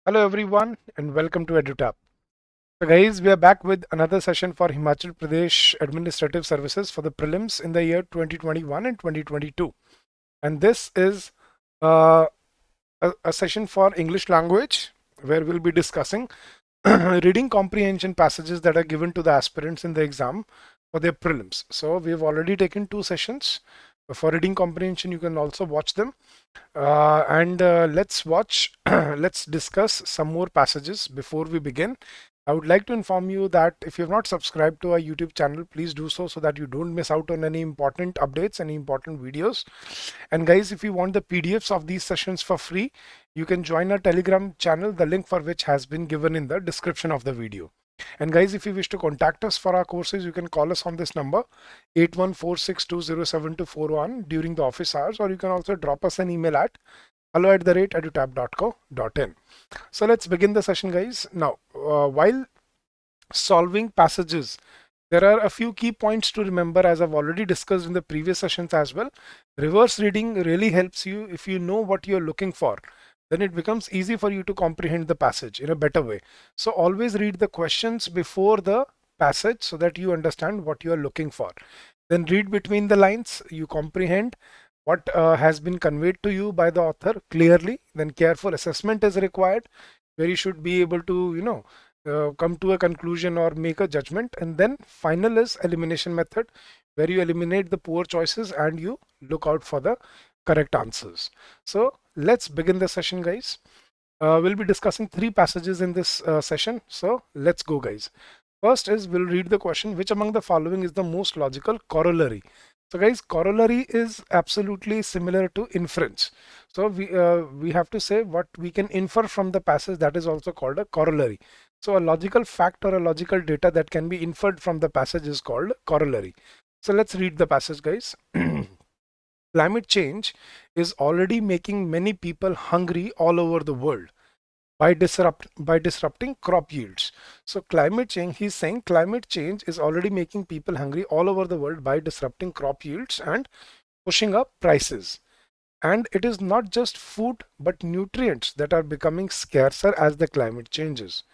Hello everyone and welcome to EduTap. So guys, we are back with another session for Himachal Pradesh Administrative Services for the prelims in the year 2021 and 2022. And this is uh, a session for English language where we'll be discussing reading comprehension passages that are given to the aspirants in the exam for their prelims. So we've already taken two sessions. For reading comprehension, you can also watch them. And let's watch, let's discuss some more passages before we begin. I would like to inform you that if you have not subscribed to our YouTube channel, please do so that you don't miss out on any important updates, any important videos. And guys, if you want the PDFs of these sessions for free, you can join our Telegram channel, the link for which has been given in the description of the video. And guys, if you wish to contact us for our courses, you can call us on this number 8146207241 during the office hours, or you can also drop us an email at hello@edutap.co.in. So let's begin the session, guys. Now, while solving passages, there are a few key points to remember, as I've already discussed in the previous sessions as well. Reverse reading really helps you if you know what you're looking for. Then it becomes easy for you to comprehend the passage in a better way. So always read the questions before the passage so that you understand what you are looking for. Then read between the lines, you comprehend what has been conveyed to you by the author clearly. Then careful assessment is required, where you should be able to, come to a conclusion or make a judgment. And then final is elimination method, where you eliminate the poor choices and you look out for the correct answers. So let's begin the session, guys. We'll be discussing three passages in this session. So let's go, guys. First is we'll read the question, which among the following is the most logical corollary? So guys, corollary is absolutely similar to inference. So we have to say what we can infer from the passage, that is also called a corollary. So a logical fact or a logical data that can be inferred from the passage is called corollary. So let's read the passage, guys. Climate change is already making many people hungry all over the world by disrupting crop yields. So climate change, he's saying climate change is already making people hungry all over the world by disrupting crop yields and pushing up prices. And it is not just food but nutrients that are becoming scarcer as the climate changes.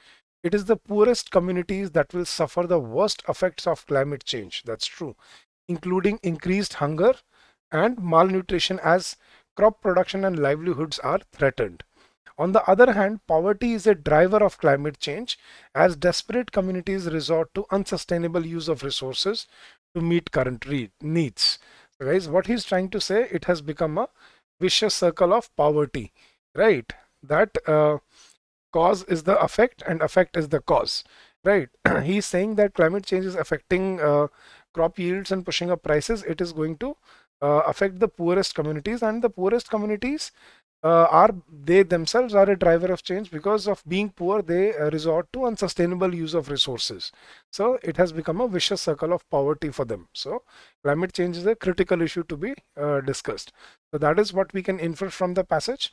It is the poorest communities that will suffer the worst effects of climate change. That's true, including increased hunger and malnutrition as crop production and livelihoods are threatened. On the other hand, poverty is a driver of climate change as desperate communities resort to unsustainable use of resources to meet current needs. So guys, what he's trying to say, it has become a vicious circle of poverty, right? That cause is the effect and effect is the cause, right? He's saying that climate change is affecting crop yields and pushing up prices. It is going to affect the poorest communities, and the poorest communities are, they themselves are a driver of change. Because of being poor, they resort to unsustainable use of resources. So it has become a vicious circle of poverty for them. So climate change is a critical issue to be discussed. So that is what we can infer from the passage.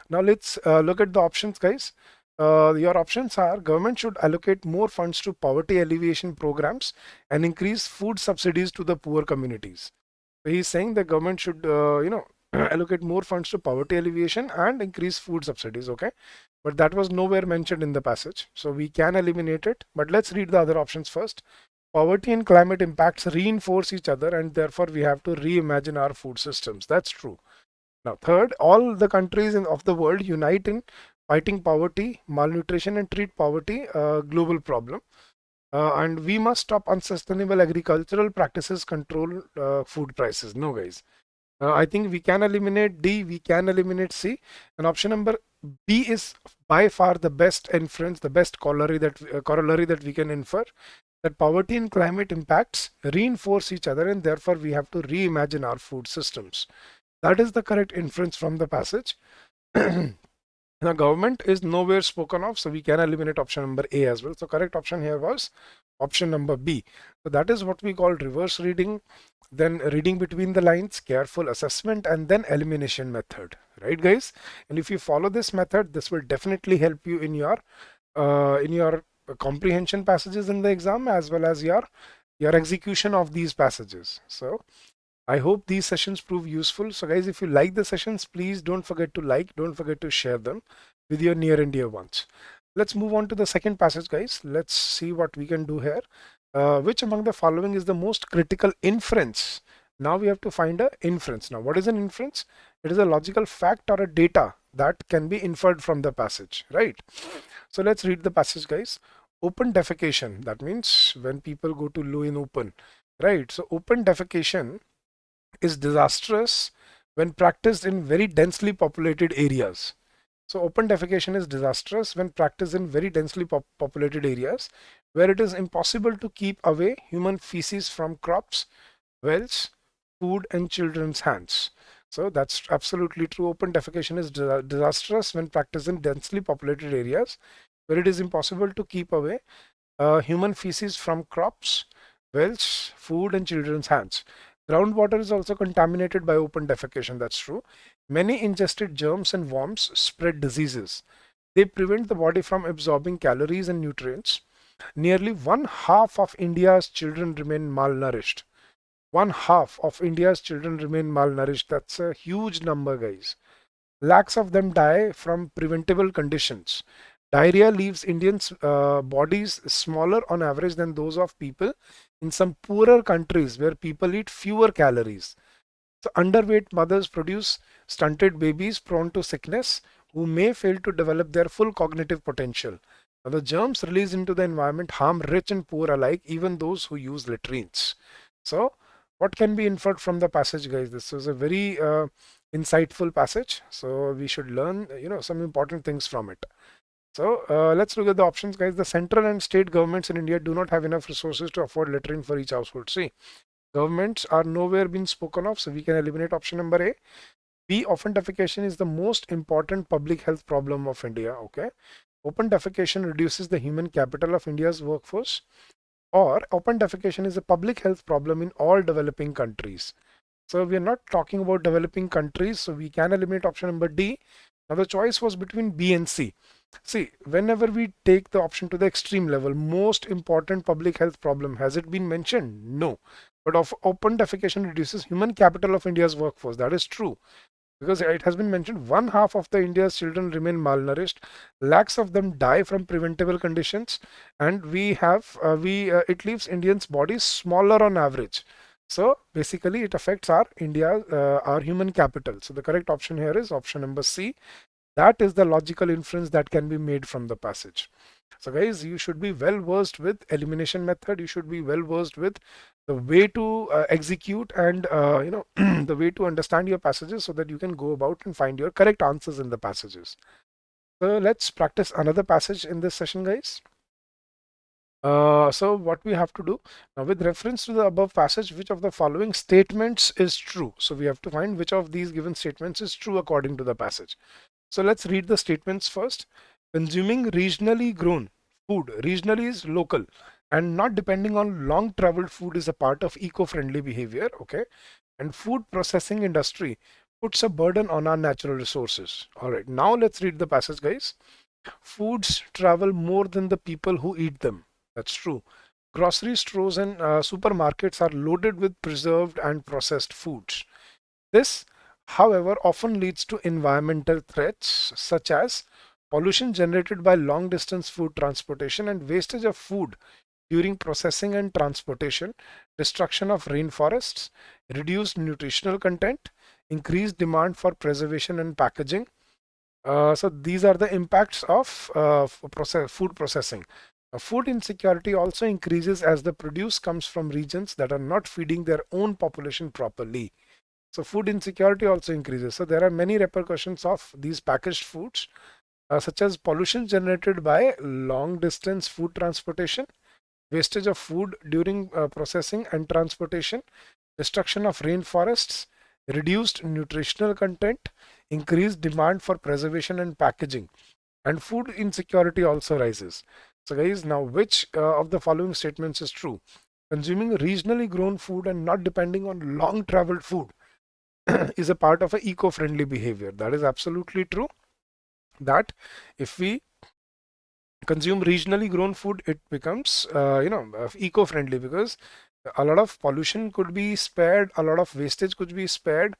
Now let's look at the options, guys. Your options are: government should allocate more funds to poverty alleviation programs and increase food subsidies to the poor communities. So he's saying the government should, allocate more funds to poverty alleviation and increase food subsidies. Okay, but that was nowhere mentioned in the passage, so we can eliminate it. But let's read the other options first. Poverty and climate impacts reinforce each other, and therefore we have to reimagine our food systems. That's true. Now, third, all the countries of the world unite in fighting poverty, malnutrition, and treat poverty a global problem. And we must stop unsustainable agricultural practices, control food prices. No, guys. I think we can eliminate D, we can eliminate C, and option number B is by far the best inference, the best corollary that we can infer, that poverty and climate impacts reinforce each other, and therefore we have to reimagine our food systems. That is the correct inference from the passage. Now, government is nowhere spoken of, so we can eliminate option number A as well. So correct option here was option number B. So that is what we call reverse reading, then reading between the lines, careful assessment, and then elimination method. Right, guys? And if you follow this method, this will definitely help you in your comprehension passages in the exam, as well as your execution of these passages. So I hope these sessions prove useful. So guys, if you like the sessions, please don't forget to like, don't forget to share them with your near and dear ones. Let's move on to the second passage, guys. Let's see what we can do here. Which among the following is the most critical inference? Now we have to find a inference. Now, what is an inference? It is a logical fact or a data that can be inferred from the passage, right? So let's read the passage, guys. Open defecation. That means when people go to loo in open, right? So open defecation is disastrous when practiced in very densely populated areas. So open defecation is disastrous when practiced in very densely populated areas where it is impossible to keep away human feces from crops, wells, food and children's hands. So that's absolutely true. Open defecation is disastrous when practiced in densely populated areas where it is impossible to keep away human feces from crops, wells, food and children's hands. Groundwater is also contaminated by open defecation. That's true. Many ingested germs and worms spread diseases. They prevent the body from absorbing calories and nutrients. Nearly one half of India's children remain malnourished. One half of India's children remain malnourished. That's a huge number, guys. Lakhs of them die from preventable conditions. Diarrhea leaves Indians' bodies smaller on average than those of people in some poorer countries where people eat fewer calories. So underweight mothers produce stunted babies prone to sickness who may fail to develop their full cognitive potential. Now, the germs released into the environment harm rich and poor alike, even those who use latrines. So what can be inferred from the passage, guys? This is a very insightful passage. So we should learn, some important things from it. So let's look at the options, guys. The central and state governments in India do not have enough resources to afford latrine for each household. See, governments are nowhere being spoken of, so we can eliminate option number A. B, open defecation is the most important public health problem of India. Okay. Open defecation reduces the human capital of India's workforce, or open defecation is a public health problem in all developing countries. So we are not talking about developing countries, so we can eliminate option number D. Now the choice was between B and C. See, whenever we take the option to the extreme level, most important public health problem, has it been mentioned? No. But open defecation reduces human capital of India's workforce. That is true. Because it has been mentioned, one half of the India's children remain malnourished, lakhs of them die from preventable conditions, and it leaves Indians' bodies smaller on average. So basically, it affects our human capital. So the correct option here is option number C. That is the logical inference that can be made from the passage. So guys, you should be well versed with elimination method. You should be well versed with the way to execute and the way to understand your passages so that you can go about and find your correct answers in the passages. So let's practice another passage in this session, guys. So what we have to do now, with reference to the above passage, which of the following statements is true? So we have to find which of these given statements is true according to the passage. So let's read the statements first. Consuming regionally grown food, regionally is local and not depending on long traveled food, is a part of eco-friendly behavior. Okay. And food processing industry puts a burden on our natural resources. All right. Now let's read the passage, guys. Foods travel more than the people who eat them. That's true. Grocery stores and supermarkets are loaded with preserved and processed foods. This, however, often leads to environmental threats such as pollution generated by long distance food transportation and wastage of food during processing and transportation, destruction of rainforests, reduced nutritional content, increased demand for preservation and packaging. So these are the impacts of food processing. Food insecurity also increases as the produce comes from regions that are not feeding their own population properly. So food insecurity also increases. So there are many repercussions of these packaged foods, such as pollution generated by long distance food transportation, wastage of food during processing and transportation, destruction of rainforests, reduced nutritional content, increased demand for preservation and packaging, and food insecurity also rises. So guys, now which of the following statements is true? Consuming regionally grown food and not depending on long traveled food is a part of an eco-friendly behavior. That is absolutely true. That if we consume regionally grown food, it becomes eco-friendly, because a lot of pollution could be spared, a lot of wastage could be spared,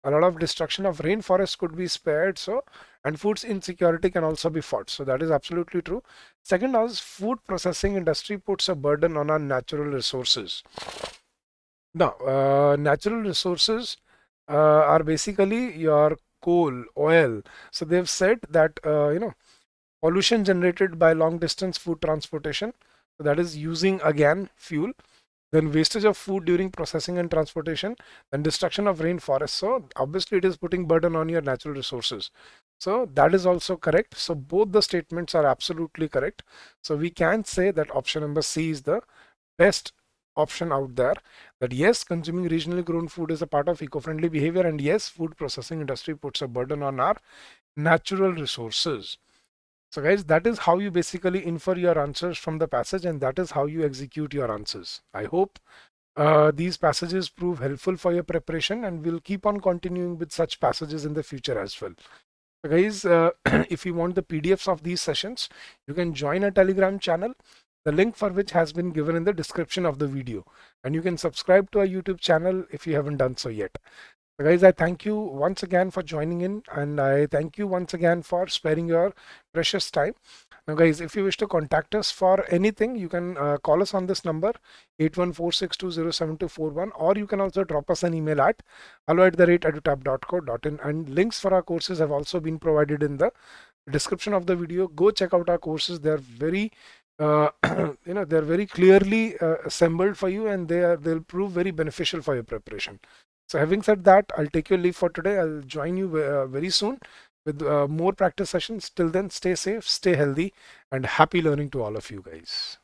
a lot of destruction of rainforest could be spared. So and food insecurity can also be fought. So that is absolutely true. Second is food processing industry puts a burden on our natural resources. Now, natural resources are basically your coal, oil. So they've said that pollution generated by long distance food transportation, so that is using again fuel, then wastage of food during processing and transportation, then destruction of rainforests. So obviously it is putting burden on your natural resources. So that is also correct. So both the statements are absolutely correct. So we can say that option number C is the best option out there, that yes, consuming regionally grown food is a part of eco-friendly behavior, and yes, food processing industry puts a burden on our natural resources. So guys, that is how you basically infer your answers from the passage, and that is how you execute your answers. I hope these passages prove helpful for your preparation, and we'll keep on continuing with such passages in the future as well. So guys, if you want the PDFs of these sessions, you can join a Telegram channel, the link for which has been given in the description of the video. And you can subscribe to our YouTube channel if you haven't done so yet. So guys, I thank you once again for joining in, and I thank you once again for sparing your precious time. Now guys, if you wish to contact us for anything, you can call us on this number 8146207241, or you can also drop us an email at hello@edutap.co.in, and links for our courses have also been provided in the description of the video. Go check out our courses. They're very they're very clearly assembled for you, and they'll prove very beneficial for your preparation. So having said that, I'll take your leave for today. I'll join you very soon with more practice sessions. Till then, stay safe, stay healthy, and happy learning to all of you guys.